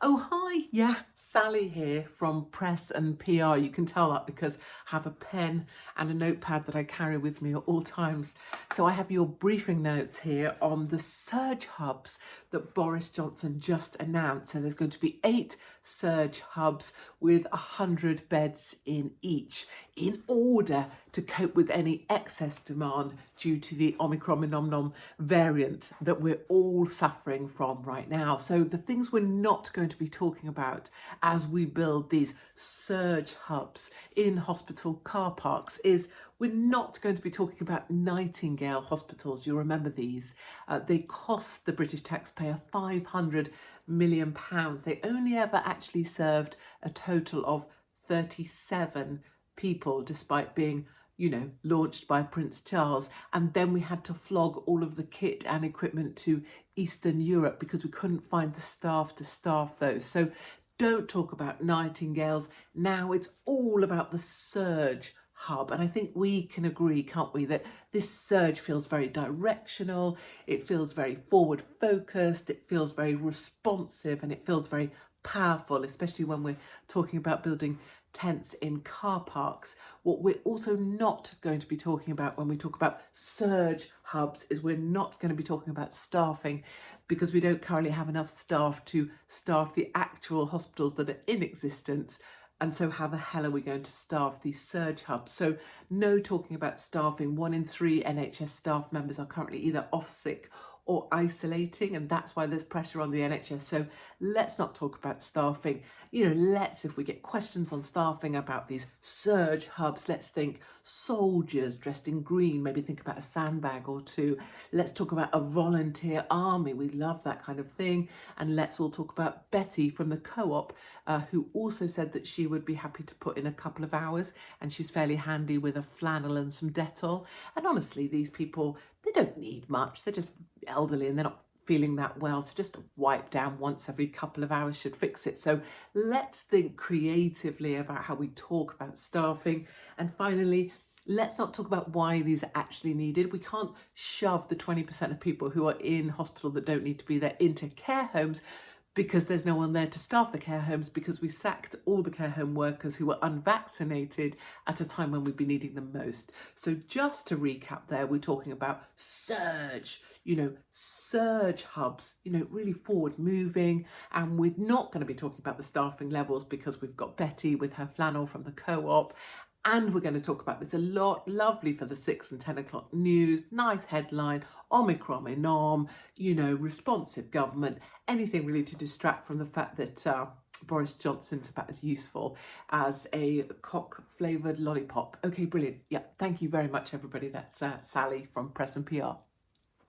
Oh, hi. Yeah, Sally here from Press and PR. You can tell that because I have a pen and a notepad that I carry with me at all times. So I have your briefing notes here on the surge hubs that Boris Johnson just announced. So there's going to be 8 surge hubs with 100 beds in each in order to cope with any excess demand due to the Omicron variant that we're all suffering from right now. So the things we're not going to be talking about as we build these surge hubs in hospital car parks is we're not going to be talking about Nightingale hospitals. You'll remember these. They cost the British taxpayer £500 million. They only ever actually served a total of 37 people, despite being launched by Prince Charles. And then we had to flog all of the kit and equipment to Eastern Europe because we couldn't find the staff to staff those. So don't talk about Nightingales. Now it's all about the surge hub. And I think we can agree, can't we, that this surge feels very directional, it feels very forward focused, it feels very responsive, and it feels very powerful, especially when we're talking about building tents in car parks. What we're also not going to be talking about when we talk about surge hubs is we're not going to be talking about staffing, because we don't currently have enough staff to staff the actual hospitals that are in existence. And so how the hell are we going to staff these surge hubs? So no talking about staffing. 1 in 3 NHS staff members are currently either off sick or isolating, and that's why there's pressure on the NHS. So let's not talk about staffing. If we get questions on staffing about these surge hubs, let's think soldiers dressed in green, maybe think about a sandbag or two. Let's talk about a volunteer army. We love that kind of thing. And let's all talk about Betty from the co-op, who also said that she would be happy to put in a couple of hours, and she's fairly handy with a flannel and some Dettol. And honestly, these people, they don't need much. They're just elderly and they're not feeling that well. So just a wipe down once every couple of hours should fix it. So let's think creatively about how we talk about staffing. And finally, let's not talk about why these are actually needed. We can't shove the 20% of people who are in hospital that don't need to be there into care homes, because there's no one there to staff the care homes, because we sacked all the care home workers who were unvaccinated at a time when we'd be needing them most. So just to recap there, we're talking about surge hubs, really forward moving. And we're not going to be talking about the staffing levels because we've got Betty with her flannel from the co-op. And we're going to talk about this a lot. Lovely for the 6 and 10 o'clock news. Nice headline. Omicron enorm. Responsive government. Anything really to distract from the fact that Boris Johnson's about as useful as a cock-flavoured lollipop. Okay, brilliant. Yeah, thank you very much, everybody. That's Sally from Press and PR.